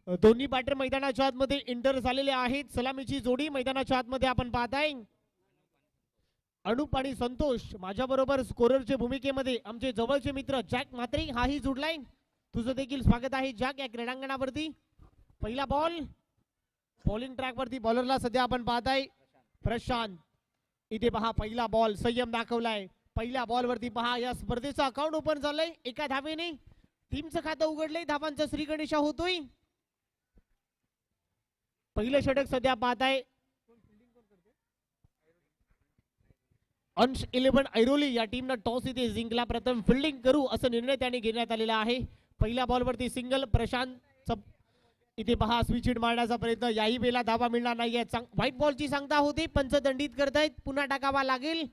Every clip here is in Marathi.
दोन्ही बॅटर मैदानाच्या आतमध्ये इंटर झालेले आहेत. सलामीची जोडी मैदानाच्या आतमध्ये आपण पाहताय. अनुप आणि संतोष माझ्या बरोबर स्कोररच्या भूमिकेमध्ये आमचे जवळचे मित्र जॅक म्हात्रे हाही जुडलाय. तुझं देखील स्वागत आहे जॅक या क्रीडांगणावरती. पहिला बॉल बॉलिंग ट्रॅक वरती बॉलरला सध्या आपण पाहताय प्रशांत. इथे पहा पहिला बॉल संयम दाखवलाय. पहिल्या बॉल वरती पहा या स्पर्धेचं अकाउंट ओपन झालंय. एका धावेने टीमचं खातं उघडलंय. धावांचा श्रीगणेशा होतोय. पहिलं षटक सध्या पाहताय अंश 11 ऐरोली या टीमनं टॉस इथे जिंकला. प्रथम फिल्डिंग करू असा निर्णय त्याने घेण्यात आलेला आहे. पहिल्या बॉल वरती सिंगल प्रशांत. इथे पहा स्विच हिट मारण्याचा प्रयत्न. याही वेळेला धावा मिळणार नाहीये. व्हाईट बॉलची सांगता होती. पंच दंडित करतायत. पुन्हा टाकावा लागेल.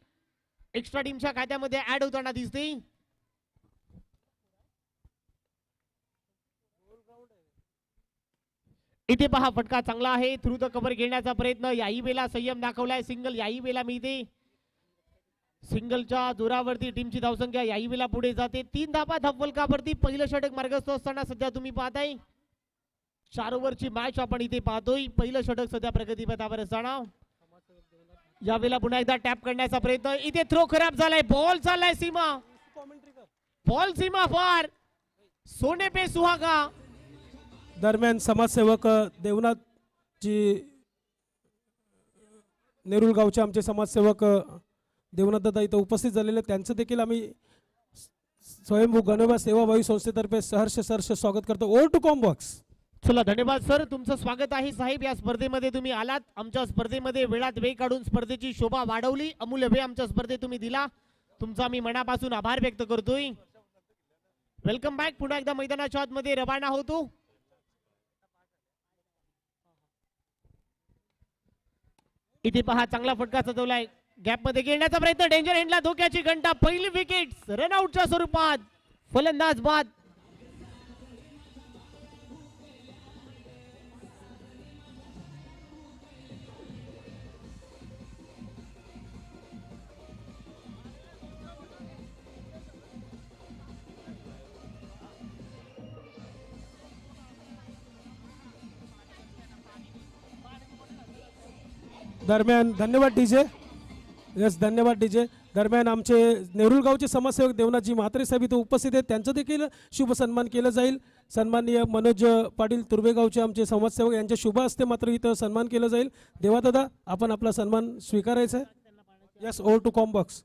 एक्स्ट्रा टीमच्या खात्यामध्ये ऍड होताना दिसते. इथे पहा फटका चांगला आहे. थ्रू द कव्हर घेण्याचा प्रयत्न. याही वेळेला संयम दाखवलाय. सिंगल याही वेळेला मिळते. सिंगलच्या जोरावरती टीमची धावसंख्या याही वेळेला पुढे जाते. 3 धावा धावफलकावरती. पहिलं षटक मार्गस्थ असताना सध्या तुम्ही पाहताय 4 ओव्हरची मॅच आपण इथे पाहतोय. पहिलं षटक सध्या प्रगतीपथावर असताना यावेळेला पुन्हा एकदा टॅप करण्याचा प्रयत्न. इथे थ्रो खराब झालाय. बॉल चाललाय सीमा. बॉल सीमा फार सोने पे सुहागा. दरम्यान समाजसेवक देवनाथ जी नेरुल गावचे आमचे समाजसेवक देवनाथ दादा इथं उपस्थित झालेले. त्यांचं देखील आम्ही स्वयंभू गणोबा सेवाभावी संस्थेतर्फे सहर्ष स्वागत करतो. Over to combox. चला धन्यवाद सर. तुमचं स्वागत आहे साहेब. या स्पर्धेमध्ये तुम्ही आलात. आमच्या स्पर्धेमध्ये वेळात वेळ काढून स्पर्धेची शोभा वाढवली. अमूल्य वेळ आमच्या स्पर्धेत तुम्ही दिला. तुमचा मी मनापासून आभार व्यक्त करतोय. Welcome back. पुन्हा एकदा मैदानाच्या आतमध्ये रवाना होतो. इथे पहा चांगला फटका सजवलाय. गॅप मध्ये घेण्याचा प्रयत्न. डेंजर एंडला धोक्याची घंटा. पहिली विकेट रनआउटच्या स्वरूपात. फलंदाज बाद. दरम्यान धन्यवाद डीजे. यस धन्यवाद डीजे. दरम्यान आमचे नेरुल गावचे समाजसेवक देवनाथजी म्हात्रे साहेब इथं उपस्थित आहेत. त्यांचं देखील शुभ सन्मान केलं जाईल. सन्माननीय मनोज पाटील तुर्वेगावचे आमचे समाजसेवक यांच्या शुभ हस्ते मात्र इथं सन्मान केलं जाईल. देवादादा आपण आपला सन्मान स्वीकारायचा आहे. Yes over to combox.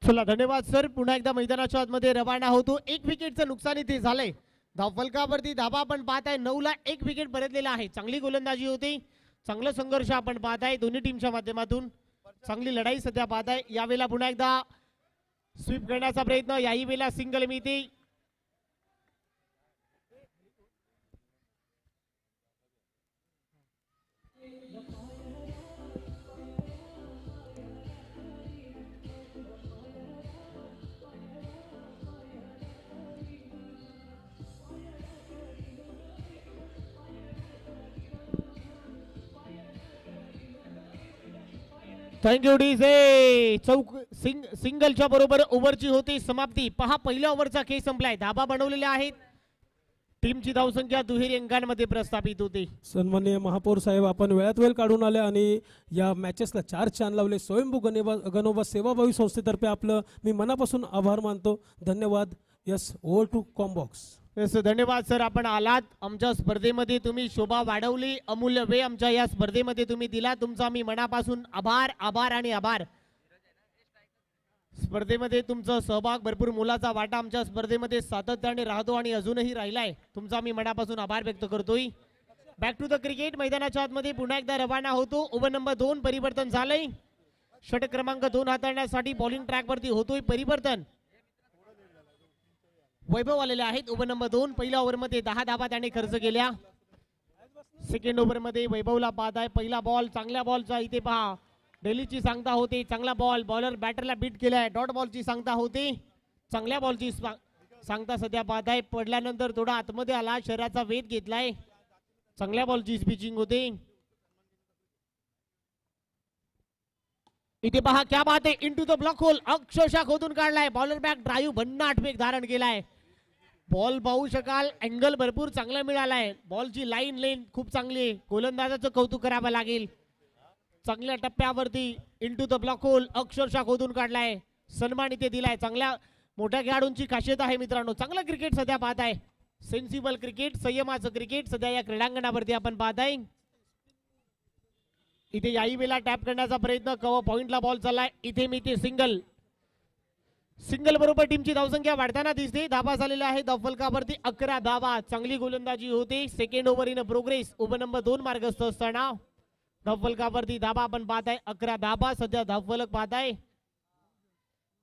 चला धन्यवाद सर. पुन्हा एकदा मैदानाच्या आतमध्ये रवाना होतो. 1 विकेटचं नुकसान इथे झालंय. धावफलकावरती धाबा आपण पाहताय 9 ला 1 विकेट भरतलेला आहे. चांगली गोलंदाजी होती. चांगला संघर्ष आपण पाहताय दोन्ही टीमच्या माध्यमातून. चांगली लढाई सध्या पाहताय. यावेळेला पुन्हा एकदा स्वीप करण्याचा प्रयत्न. याही वेळेला सिंगल मिळते. Thank you DJ. सिंगलच्या बरोबर ओव्हरची होती समाप्ती. पहा पहिल्या ओव्हरचा खेळ संपलाय. धाबा बनवलेले आहेत. टीमची धावसंख्या दुहेरी अंकांमध्ये प्रस्थापित होते. सन्माननीय महापौर साहेब आपण वेळात वेळ काढून आले आणि या मॅचेसला 4 चांद लावले. स्वयंभू गणोबा सेवाभावी संस्थेतर्फे आपलं मी मनापासून आभार मानतो. धन्यवाद. Yes over to combox. यस धन्यवाद सर. आपण आलात. आमच्या स्पर्धेमध्ये तुम्ही शोभा वाढवली. अमूल्य वेळ आमच्या या स्पर्धेमध्ये तुम्ही दिला. तुमचा मी मनापासून आभार आभार आणि आभार. स्पर्धेमध्ये तुमचा सहभाग भरपूर मोलाचा वाटा आमच्या स्पर्धेमध्ये सातत्याने राहतो आणि अजूनही राहिलाय. तुमचा मी मनापासून आभार व्यक्त करतोय. Back to the cricket. मैदानाच्या आतमध्ये पुन्हा एकदा रवाना होतो. ओव्हर नंबर 2 परिवर्तन झालंय. षटक क्रमांक 2 हाताळण्यासाठी बॉलिंग ट्रॅक वरती होतोय परिवर्तन. वैभव आलेले आहेत. Over number 2. पहिल्या ओव्हर मध्ये 10 धावा त्याने खर्च केल्या. सेकंड ओव्हर मध्ये वैभवला बाद आहे. पहिला बॉल चांगल्या बॉलचा. इथे पहा डेलीची सांगता होते. चांगला बॉल. बॉलर बॅटरला बीट केलाय. डॉट बॉलची सांगता होती. चांगल्या बॉलची सांगता सध्या पाहत आहे. पडल्यानंतर थोडा आतमध्ये आला. शरीराचा वेध घेतलाय. चांगल्या बॉलची पिचिंग होते. इथे पहा क्या बात आहे, इंटू द ब्लॉक होल अक्षरशः खोदून काढलाय. बॉलर बॅक ड्राईव्ह भन्नाट वेग धारण केलाय. बॉल पाहू शकाल, अँगल भरपूर चांगला मिळालाय. बॉलची लाईन खूप चांगली आहे. गोलंदाजाचं कौतुक करावं लागेल. चांगल्या टप्प्यावरती इंटू द ब्लॉक होल अक्षरशः खोदून काढलाय. सन्मान इथे दिलाय. चांगल्या मोठ्या खेळाडूंची खासियत आहे मित्रांनो. चांगलं क्रिकेट सध्या पाहत आहे. सेन्सिबल क्रिकेट, संयमाचं क्रिकेट सध्या या क्रीडांगणावरती आपण पाहत आहे. इथे याही वेळेला टॅप करण्याचा प्रयत्न, कव्हर पॉइंटला बॉल चाललाय. इथे मी ते सिंगल बरोबर टीमची धावसंख्या वाढताना दिसते. धाबा झालेला आहे धावफलकावरती 11 धाबा. चांगली गोलंदाजी होते. Second over in progress. Over number 2 मार्गस्थ असताना धावफलकावरती धाबा आपण पाहताय. 11 धाबा सध्या धावफलक पाहताय.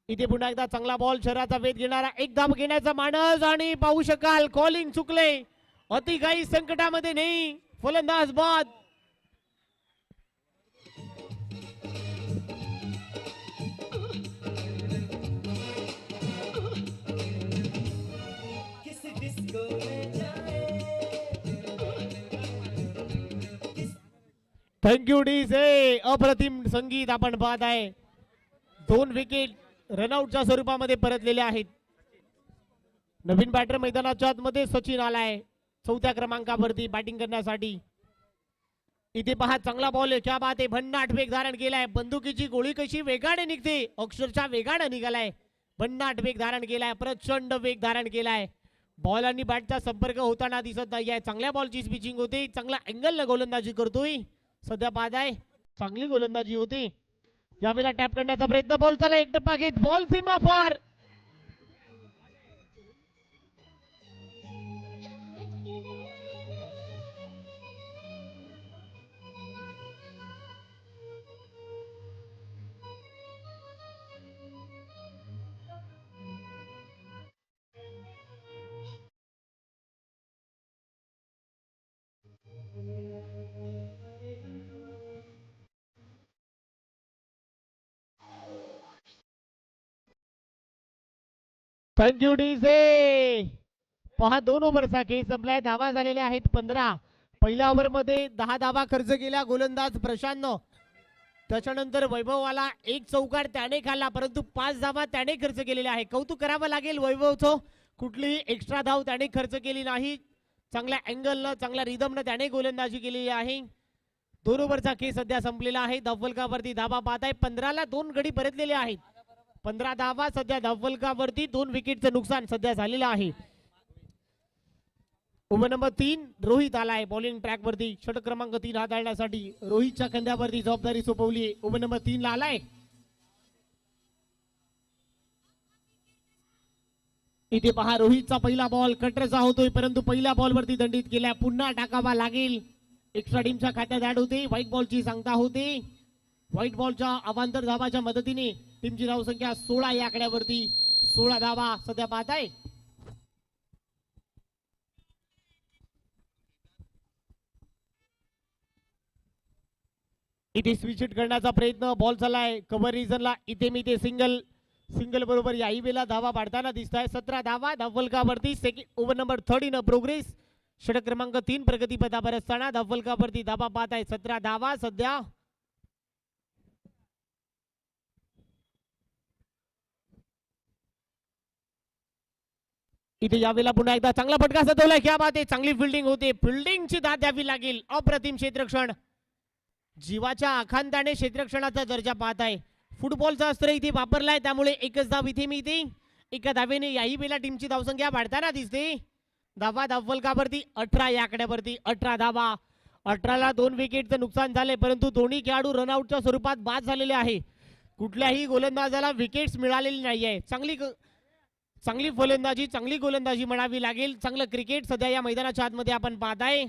इथे पुन्हा एकदा चांगला बॉल, शहराचा वेध घेणारा, एक धाव घेण्याचा मानस आणि पाहू शकाल कॉलिंग चुकले. अति काही संकटामध्ये नाही, फलंदाज बाद. Thank you DJ. अप्रतिम संगीत आपण पाहत आहे. 2 विकेट रनआउटच्या स्वरूपामध्ये परतलेले आहेत. नवीन बॅटर मैदानाच्या आतमध्ये सचिन आलाय 4थ्या क्रमांकावरती बॅटिंग करण्यासाठी. इथे पहा चांगला बॉल आहे. क्या बात आहे, भन्नाट वेग धारण केलाय. बंदुकीची गोळी कशी वेगाने निघते, अक्षरशः वेगाने निघालाय. भन्नाट वेग धारण केलाय, प्रचंड वेग धारण केलाय. बॉल आणि बॅटचा संपर्क होताना दिसत नाहीये. चांगल्या बॉलची पिचिंग होते. चांगला अँगल गोलंदाजी करतोय सध्या पाहत आहे. चांगली गोलंदाजी होती. यावेळेला टॅप करण्याचा प्रयत्न, बॉल चालला, एक टप्पा घेत बॉल सीमा पार. Thank you DJ. पहा 2 ओव्हरचा खेळ संपलाय. धावा झालेल्या आहेत 15. पहिल्या ओव्हर मध्ये 10 धावा खर्च केल्या गोलंदाज प्रशांतनं. त्याच्यानंतर वैभववाला एक चौकार त्याने खाल्ला, परंतु 5 धावा त्याने खर्च केलेल्या आहे. कौतुक करावं लागेल वैभवचं. कुठलीही एक्स्ट्रा धाव त्याने खर्च केली नाही. चांगल्या अँगलनं, चांगल्या रिदमनं त्याने गोलंदाजी केलेली आहे. 2 ओव्हरचा खेळ सध्या संपलेला आहे. धावफलकावरती धावा पाहत आहे. 15ला 2 गडी परतलेले आहेत. 15 धावा सध्या धावफलकावरती. 2 विकेटचं नुकसान सध्या झालेलं आहे. ओव्हर नंबर 3 रोहित आलाय बॉलिंग ट्रॅक वरती. षटक क्रमांक 3 हाताळण्यासाठी रोहितच्या खांद्यावरती जबाबदारी सोपवली. ओव्हर नंबर 3 ला आलाय. इथे पहा रोहितचा पहिला बॉल कटरचा होतोय, परंतु पहिल्या बॉल वरती दंडित केलाय. पुन्हा टाकावा लागेल. एक्स्ट्रा टीमच्या खात्यात ऍड होते. व्हाईट बॉलची सांगता होते. व्हाईट बॉलच्या अवांतर धावाच्या मदतीने टीमची धावसंख्या 16 या आकड्यावरती. 16 धावा सध्या पाहत आहे. इथे स्विच हिट करण्याचा प्रयत्न, बॉल चाललाय कव्हर रिजनला. इथे मी ते सिंगल बरोबर याही वेळेला धावा पाडताना दिसत आहे. 17 धावा धावफलकावरती. Second over number 3 in progress. षटक क्रमांक 3 प्रगतीपथावर असताना धावफलकावरती धावा पाहत आहे. 17 धावा सध्या. इथे यावेळेला पुन्हा एकदा चांगला फटका सजवलाय. क्या बात आहे, चांगली फिल्डिंग होते. फिल्डिंगची दाद द्यावी लागेल. अप्रतिम क्षेत्ररक्षण. जीवाच्या आखांताने क्षेत्ररक्षणाचा दर्जा पाहत आहे. फुटबॉलचा अस्त्र इथे वापरलाय, त्यामुळे एकच धाव इथे मिळते. एका धावेने याही वेळेला टीमची धावसंख्या वाढताना दिसते. धावा धावफलकावरती 18 या आकड्यावरती. 18 धावा. 18ला 2 विकेटचं नुकसान झाले, परंतु दोन्ही खेळाडू रनआउटच्या स्वरूपात बाद झालेले आहे. कुठल्याही गोलंदाजाला विकेट्स मिळालेली नाहीये. चांगली फलंदाजी, चांगली गोलंदाजी म्हणावी लागेल. चांगलं क्रिकेट सध्या या मैदानाच्या आतमध्ये आपण पाहताय.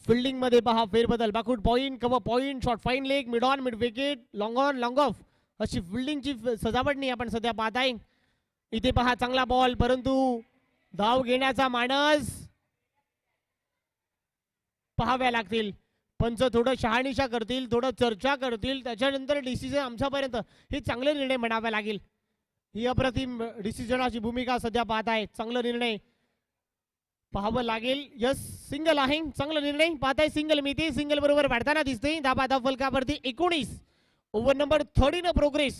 फिल्डिंग मध्ये पहा फेरबदल. Backward point, cover point, short fine leg, mid on, mid wicket, long on, long off, अशी फिल्डिंगची सजावटणी आपण सध्या पाहताय. इथे पहा चांगला बॉल, परंतु धाव घेण्याचा मानस पाहाव्या लागतील. पंच थोडं शहानिशा करतील, थोडं चर्चा करतील, त्याच्यानंतर डिसिजन आमच्यापर्यंत. हे चांगले निर्णय म्हणावे लागेल. ही अप्रतिम डिसिजनाची भूमिका सध्या पाहत आहे. चांगला निर्णय. पाहावं लागेल. यस, सिंगल आहे, चांगला निर्णय. पाहताय सिंगल मिळते, सिंगल बरोबर वाढताना दिसते. धाबा धाव फलकावरती 19. ओव्हर नंबर 30 न प्रोग्रेस.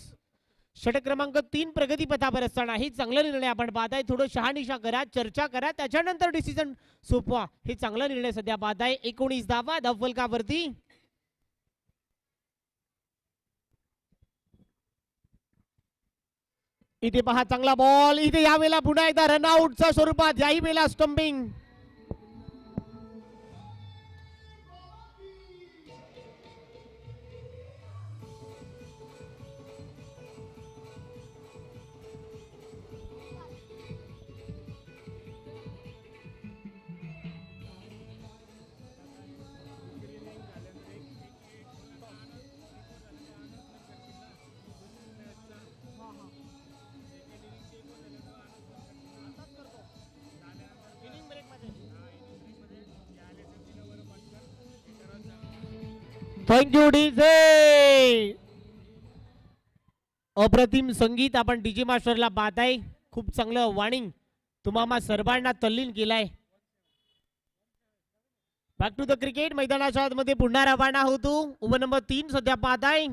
षटक क्रमांक 3 प्रगती पथावर असताना ही चांगला निर्णय आपण पाहताय. थोडं शहानिशा करा, चर्चा करा, त्याच्यानंतर डिसिजन सोपवा. हे चांगला निर्णय सध्या पाहताय. 19 धावा धाव फलकावरती. इथे पहा चांगला बॉल. इथे यावेळेला पुन्हा एकदा रनआउटच्या स्वरूपात, याही वेळेला स्टंपिंग. Thank you DJ. अप्रतिम संगीत आपण डीजे मास्टरला पाहताय. खूप चांगलं वाणिंग तुम्हाला सर्वांना तल्लीन केलाय. Back to the cricket. मैदानाच्या आतमध्ये पुन्हा रवाना होतो. ओव्हर नंबर 3 सध्या पाहताय.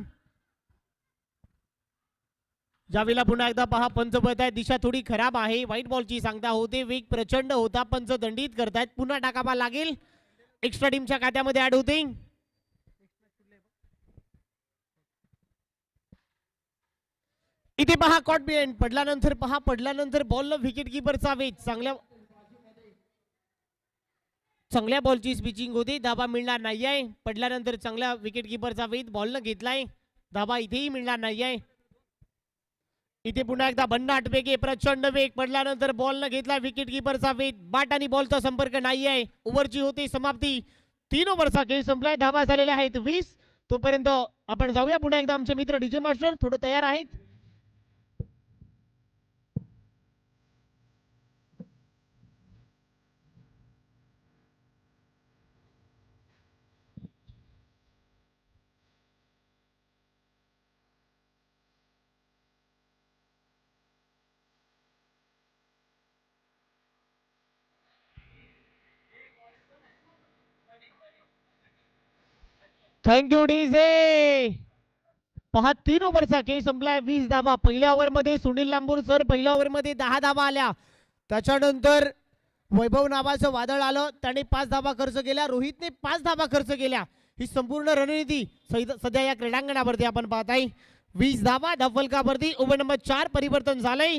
ज्यावेळेला पुन्हा एकदा पहा पंच बघताय, दिशा थोडी खराब आहे. व्हाईट बॉलची सांगता होते, वेग प्रचंड होता, पंच दंडित करतायत. पुन्हा टाकावा लागेल. एक्स्ट्रा टीमच्या खात्यामध्ये ऍड होते. इथे पहा कॉट बिहाइंड. पडल्यानंतर बॉलनं विकेट किपरचा वेध. चांगल्या बॉलची स्पिचिंग होती. धाबा मिळणार नाहीये. पडल्यानंतर चांगल्या विकेट किपरचा वेध बॉलनं घेतलाय. धाबा इथेही मिळणार नाहीये. इथे पुन्हा एकदा भन्नाट वेग आहे, प्रचंड वेग. पडल्यानंतर बॉलनं घेतला विकेट किपरचा वेध. बॅट आणि बॉलचा संपर्क नाहीये. ओव्हरची होती समाप्ती. 3 ओव्हरचा खेळ संपलाय. धाबा झालेल्या आहेत 20. तोपर्यंत आपण जाऊया पुन्हा एकदा आमचे मित्र डीजे मास्टर थोडं तयार आहेत. Thank you DJ. पहा 3 ओव्हरचा खेळ संपलाय. 20 धावा. पहिल्या ओव्हरमध्ये सुनील लांबूर सर पहिल्या ओव्हरमध्ये 10 धावा आल्या. त्याच्यानंतर वैभव नावाचं वादळ आलं, त्याने 5 धावा खर्च केल्या. रोहितने 5 धावा खर्च केल्या. ही संपूर्ण रणनीती सध्या या क्रीडांगणावरती आपण पाहताय. 20 धावा धावफलकावरती. ओव्हर नंबर 4 परिवर्तन झालंय.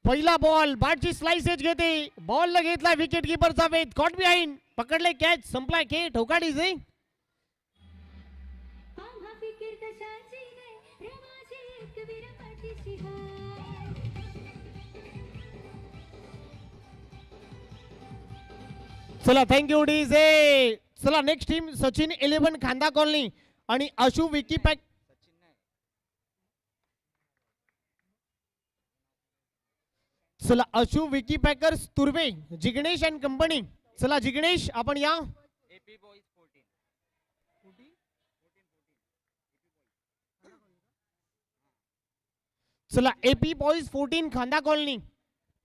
पहिला बॉल, बॅटची स्लाइस एज घेते. बॉल न घेतला विकेट किपरचा वेध. Caught behind. पकडले कॅच. संपलाय खेळ. ठोका डीजे. चला थँक्यू डीजे. चला next team Sachin 11 Khanda colony आणि आशु विकी पॅक. चला Ashu Vicky packers Turve, Jignesh and company. चला जिग्नेश आपण या. चला एपी बॉईज 14 खांदा कॉलनी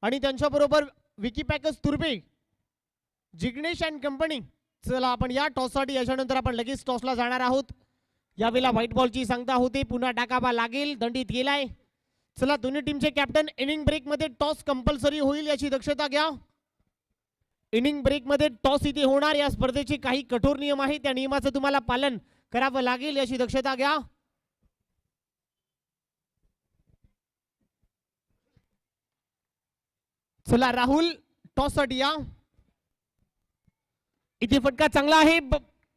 आणि त्यांच्या बरोबर Vicky packers Turve, Jignesh and company. चला आपण या टॉससाठी. याच्यानंतर आपण लगेच टॉसला जाणार आहोत. यावेळेला व्हाईट बॉलची सांगता होते, पुन्हा टाकावा लागेल. दंडित गेलाय. चला दोन्ही टीमचे कॅप्टन. इनिंग ब्रेक मध्ये टॉस कंपल्सरी होईल याची दक्षता घ्या. इनिंग ब्रेक मध्ये टॉस इथे होणार. या स्पर्धेचे काही कठोर नियम आहेत, त्या नियमाचं तुम्हाला पालन करावं लागेल याची दक्षता घ्या. चला राहुल टॉस साठी या. इथे फटका चांगला आहे.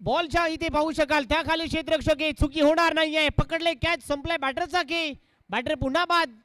बॉलच्या इथे पाहू शकाल त्या खाली क्षेत्ररक्षक आहे. चुकी होणार नाहीये. पकडले कॅच. संपलाय बॅटरचा खेळ. बॅटर पुन्हा बाद.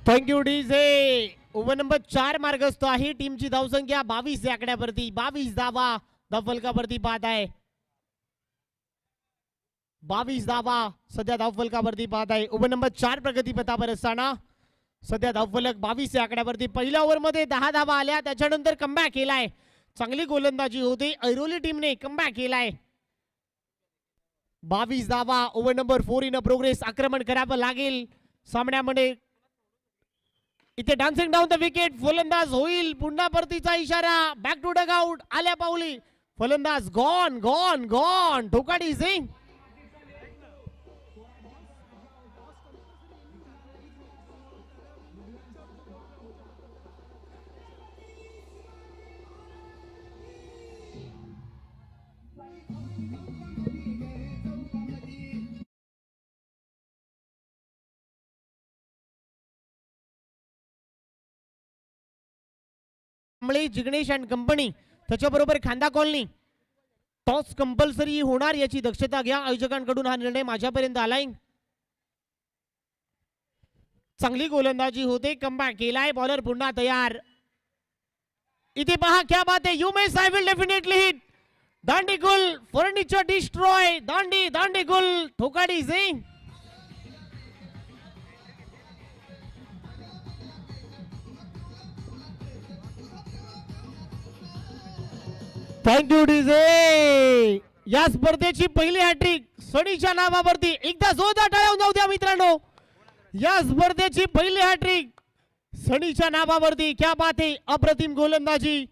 Thank you DJ. ओव्हर नंबर 4 मार्गस्थ आहे. टीमची धावसंख्या 22 या आकड्यावरती. 22 धावा धावफलकावरती बाद आहे. 22 धावा सध्या धावफलकावरती पाहत आहे. ओव्हर नंबर 4 प्रगतीपथावर असताना सध्या धावफलक 22 या आकड्यावरती. पहिल्या ओव्हरमध्ये 10 धावा आल्या, त्याच्यानंतर कमबॅक केलाय. चांगली गोलंदाजी होते, ऐरोली टीमने कमबॅक केलाय. 22 धावा. Over number 4 in progress. आक्रमण करावं लागेल सामन्यामध्ये. इथे डान्सिंग डाऊन द विकेट. फलंदाज होईल, पुन्हा परतीचा इशारा. Back to dugout. आल्या पावली फलंदाज. Gone gone gone. ठोकाडी सिंग. जिग्नेश अँड कंपनी, त्याच्याबरोबर खांदा कॉलनी. टॉस कंपल्सरी होणार याची दक्षता घ्या. आयोजकांकडून हा निर्णय माझ्यापर्यंत आलाय. चांगली गोलंदाजी होते, कमबॅक केलाय. बॉलर पुन्हा तयार. इथे पहा, क्या बात है. You miss, I will definitely hit. दांडीकुल फर्निचर डिस्ट्रॉय. दांडीकुल ठोकाडी सिंग. Thank you DJ. या स्पर्धेची पहिली हॅट्रिक सणीच्या नावावरती. एकदा जोरदार टाळ्या जाऊ द्या मित्रांनो. या स्पर्धेची पहिली हॅट्रिक सणीच्या नावावरती. क्या बात आहे. अप्रतिम गोलंदाजी.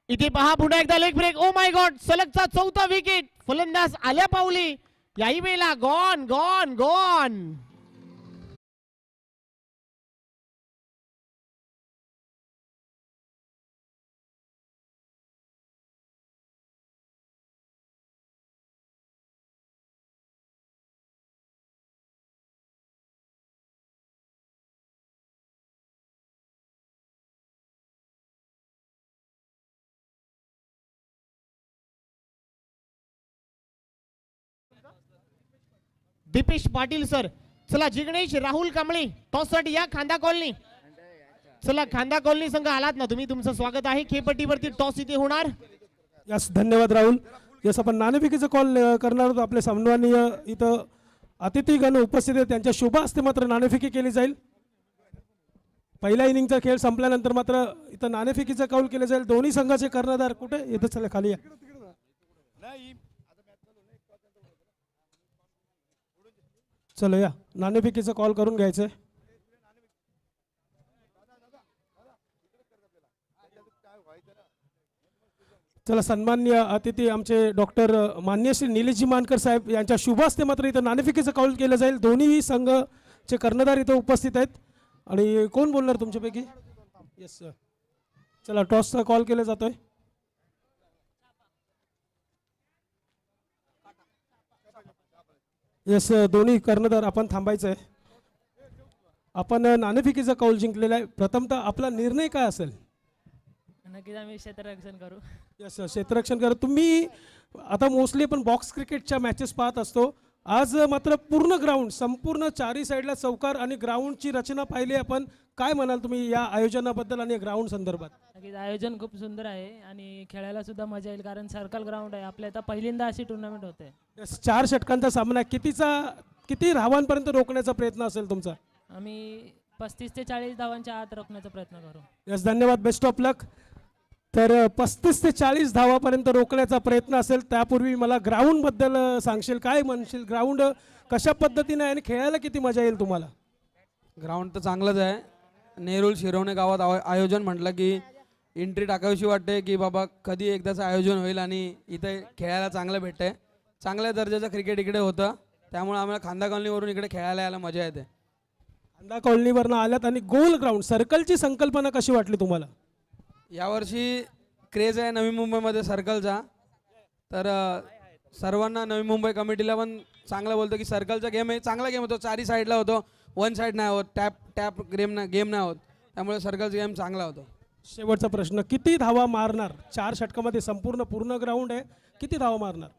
इथे पहा पुन्हा एकदा leg break. Oh my god. सलगचा 4था विकेट. फलंदाज आल्या पावली. याही वेळेला gone gone gone. Deepesh Patil sir. चला जिग्नेश राहुल कांबळे टॉससाठी या. खांदा कॉलनी. चला खांदा कॉलनी संघ आलात ना तुम्ही, तुमचं स्वागत आहे. खेळपट्टीवरती टॉस इथे होणार. यस, धन्यवाद राहुल. यस, आपण नाणेफेकीचा कॉल करणार आहोत. आपले सन्माननीय इथं अतिथीगण उपस्थित आहेत, त्यांच्या शुभ हस्ते मात्र नाणेफेकी केली जाईल. पहिल्या इनिंगचा खेळ संपल्यानंतर मात्र इथं नाणेफेकीचा कौल केले जाईल. दोन्ही संघाचे कर्णधार कुठे इथं, चला खाली या. चलो या, नाणेफेकीचा कॉल करून घ्यायचंय. चला, सन्माननीय अतिथी आमचे डॉक्टर मान्य श्री निलेशजी मानकर साहेब यांच्या शुभ हस्ते मात्र इथं नाणेफेकीचा कौल केलं जाईल. दोन्ही संघाचे कर्णधार इथं उपस्थित आहेत. आणि कोण बोलणार तुमच्यापैकी? Yes sir. चला, टॉसचा कॉल केला जातोय. येस, दोन्ही कर्णधार आपण थांबायचं आहे. आपण नाणेफेकीचा कौल जिंकलेला आहे. प्रथमतः आपला निर्णय काय असेल? नक्कीच आम्ही क्षेत्ररक्षण करू. यस, क्षेत्ररक्षण करा. तुम्ही आता मोस्टली आपण बॉक्स क्रिकेटच्या मॅचेस पाहत असतो. आज मात्र पूर्ण ग्राउंड, संपूर्ण चारी साईडला चौकार आणि ग्राउंडची रचना पाहिली आपण. काय म्हणाल तुम्ही या आयोजनाबद्दल आणि ग्राउंड संदर्भात? नक्कीच आयोजन खूप सुंदर आहे आणि खेळायला सुद्धा मजा येईल, कारण सर्कल ग्राउंड आहे. आपल्या इथं पहिल्यांदा अशी टुर्नामेंट होते. यस, 4 षटकांचा सामना. किती धावांपर्यंत रोखण्याचा प्रयत्न असेल तुमचा? आम्ही 35 ते 40 धावांच्या आत रोखण्याचा प्रयत्न करू. यस, धन्यवाद. बेस्ट ऑफ लक. तर 35 ते 40 धावापर्यंत रोखण्याचा प्रयत्न असेल. त्यापूर्वी मला ग्राउंड बद्दल सांगशील, काय म्हणशील? ग्राउंड कशा पद्धतीने आहे आणि खेळायला किती मजा येईल तुम्हाला? ग्राउंड तर चांगलंच आहे. नेरुल शिरवणे गावात आयोजन म्हटलं की एंट्री टाकावीशी वाटते की बाबा कधी एकदाचं आयोजन होईल आणि इथे खेळायला चांगलं भेटतंय. चांगल्या दर्जाचं क्रिकेट इकडे होतं, त्यामुळे आम्हाला खांदा कॉलनीवरून इकडे खेळायला यायला मजा येते. खांदा कॉलनीवरनं आल्यात आणि गोल ग्राउंड सर्कलची संकल्पना कशी वाटली तुम्हाला? यावर्षी क्रेज आहे नवी मुंबईमध्ये सर्कलचा, तर सर्वांना नवी मुंबई कमिटीला पण चांगलं बोलतो की सर्कलचा गेम आहे, चांगला गेम होतो. चारी साईडला होतो, वन साईड नाही होत, टॅप गेम नाही होत, त्यामुळे सर्कलचा गेम चांगला होतो. शेवटचा प्रश्न, किती धावा मारणार? 4 षटकामध्ये पूर्ण ग्राउंड आहे, किती धावा मारणार?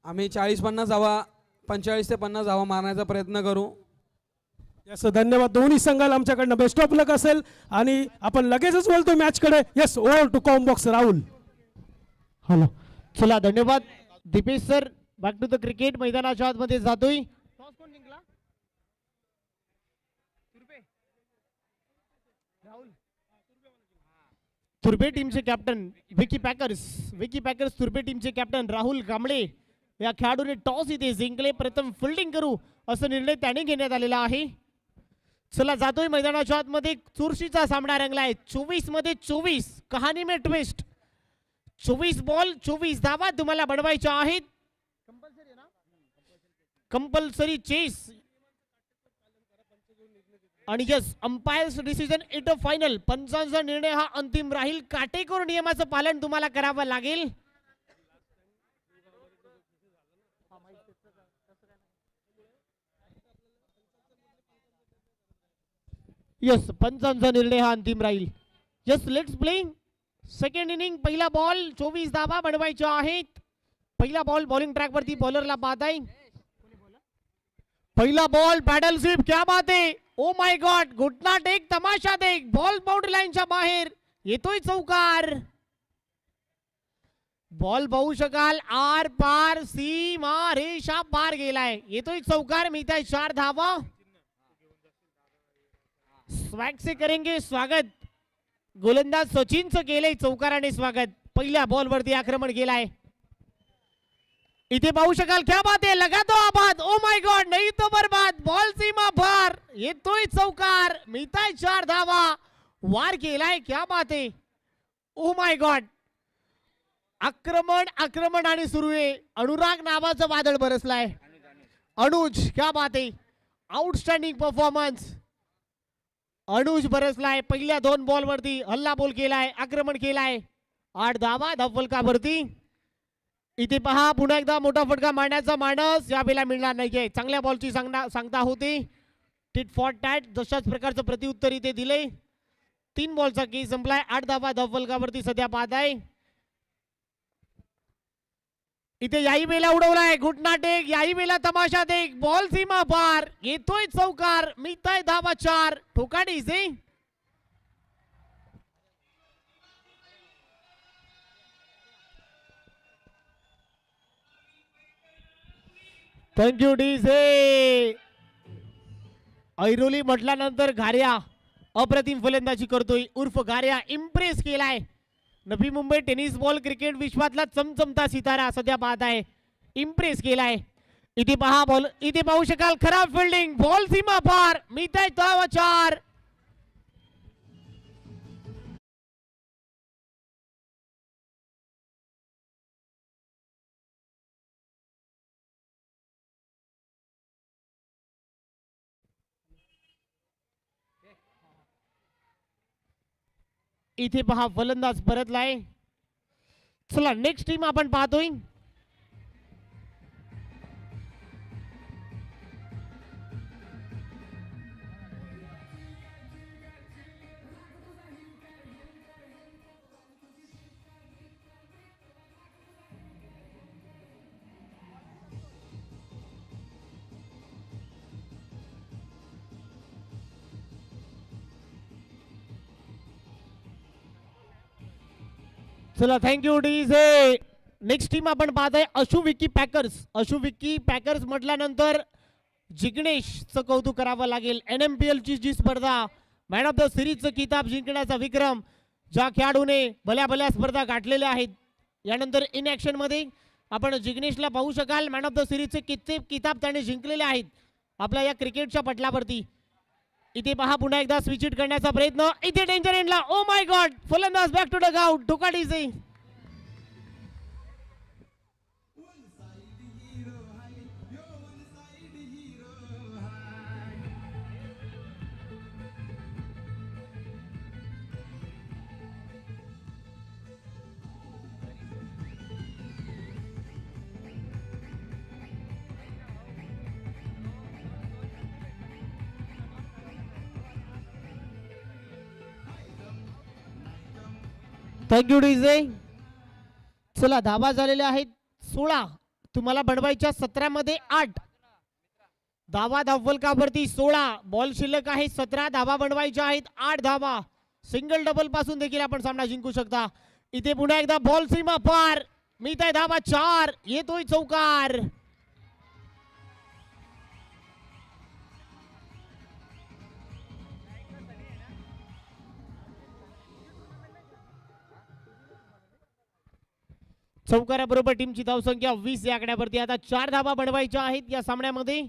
आम्ही 40-50 धावा, 45 ते 50 धावा मारण्याचा प्रयत्न करू. यस, धन्यवाद. दोन्ही संघाला आमच्याकडनं बेस्ट ऑफ लक असेल आणि आपण लगेचच बोलतो मॅचकडे. Yes, over to com box Rahul. Hello. चला, धन्यवाद Deepesh sir, back to the cricket मैदानाच्या आतमध्ये जातोय. टॉस कोण जिंकला? तुर्बे टीमचे कॅप्टन विकी पॅकर्स तुर्बे टीमचे कॅप्टन राहुल कांबळे या खेळाडूने टॉस इथे जिंकले. प्रथम फिल्डिंग करू असा निर्णय त्याने घेण्यात आलेला आहे. चला जातोय मैदानाच्या आतमध्ये. चुरशीचा सामना रंगलाय. 24 मध्ये 24 कहाणी में ट्विस्ट. 24 बॉल 24 धावा तुम्हाला बनवायच्या आहेत. कंपल्सरी चेस आणि yes umpire's decision it a final. पंचांचा निर्णय हा अंतिम राहील. काटेकोर नियमाचं पालन तुम्हाला करावं लागेल. यस पंचांचा निर्णय हा अंतिम राहील. Yes let's play second inning. पहिला बॉल 24 धावा बनवायच्या आहेत. पहिला बॉल बॉलिंग ट्रॅक वरती बॉलरला बाद आहे. पहिला बॉल पॅडल स्वीप. क्या बात आहे. ओ माय गॉड. घुटना टेक तमाशा देख. बॉल बाउंड्री लाईनच्या बाहेर येतोय चौकार. बॉल पाहू शकाल आर पार सीमा रेषा पार गेलाय. येतोय चौकार. मिळताय 4 धावा. स्वॅग से करेंगे स्वागत. गोलंदाज सचिनचं केलंय चौकाराने स्वागत. पहिल्या बॉल वरती आक्रमण केलाय. इथे पाहू शकाल. क्या बात आहे. लगा तो आबाद. ओ माय गॉड. नाही तो बर्बाद. बॉल सीमा पार येतोय चौकार. मिळताय 4 धावा. वार केलाय. क्या बात आहे. ओ माय गॉड. आक्रमण आणि सुरू आहे. अनुराग नावाचं वादळ बरसलाय. अनुज क्या बात आहे. Outstanding performance. अनुज बरसलाय. पहिल्या 2 बॉल वरती हल्ला बोल केलाय. आक्रमण केलाय. 8 धावा धावफलकावरती. इथे पहा पुन्हा एकदा मोठा फटका मारण्याचा मानस यावेळेला मिळणार नाहीये. चांगल्या बॉलची सांगता होती. टिट फॉर टॅट जशाच प्रकारचं प्रत्युत्तर इथे दिले. 3 बॉलचा केस संपलाय. 8 धावा धावफलकावरती सध्या बाद आहे. इथे याही वेळेला उडवलाय. घुटना टेक. याही वेळेला तमाशा देख. बॉल सीमा पार येतोय चौकार. मिळताय धावा 4. ठोकाडी से थँक्यू डीजे. ऐरोली म्हटल्यानंतर घार्या अप्रतिम फलंदाजी करतोय. उर्फ घार्या इम्प्रेस केलाय. Navi Mumbai tennis ball cricket विश्वातला चमचमता सितारा सध्या बाद आहे. इम्प्रेस केलाय. इथे पहा बॉल. इथे पाहू शकाल खराब फिल्डिंग. बॉल सीमा पार मिळताय धावा 4. इथे पहा फलंदाज परतलाय. चला नेक्स्ट टीम आपण पाहतोय. चला थँक्यू डीजे. नेक्स्ट टीम आपण पाहतोय अशू विकी पॅकर्स म्हटल्यानंतर जिग्नेशचं कौतुक करावं लागेल. NMPL ची जी स्पर्धा मॅन ऑफ द सिरीजचं किताब जिंकण्याचा विक्रम ज्या खेळाडूने भल्या स्पर्धा गाठलेल्या आहेत. यानंतर इन ऍक्शन मध्ये आपण जिग्नेशला पाहू शकाल. मॅन ऑफ द सिरीजचे किती किताब त्याने जिंकलेले आहेत आपल्या या क्रिकेटच्या पटलावरती. इथे पहा पुन्हा एकदा स्विच इट करण्याचा प्रयत्न. इथे डेंजर एंडला. Oh my god. फलंदाज बॅक टू डग आउट. टोकाडीचे थँक्यू डीजे. चला धावा झालेल्या आहेत 16. तुम्हाला बनवायच्या 17 मध्ये 8 धावा धावफलकावरती 16. बॉल शिल्लक आहे 17. धावा बनवायच्या आहेत 8 धावा. सिंगल डबल पासून देखील आपण सामना जिंकू शकता. इथे पुन्हा एकदा बॉल सीमा पार मिळत आहे धावा 4, येतोय चौकार. चौकाराबरोबर टीमची धावसंख्या 20 या आकड्यावरती. आता 4 धावा बनवायच्या आहेत या सामन्यामध्ये.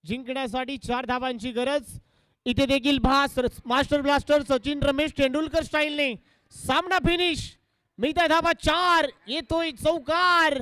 जिंकण्यासाठी 4 धावांची गरज. इथे देखील भास मास्टर ब्लास्टर सचिन रमेश तेंडुलकर स्टाईलने सामना फिनिश. मिळत आहे धावा 4, येतोय चौकार.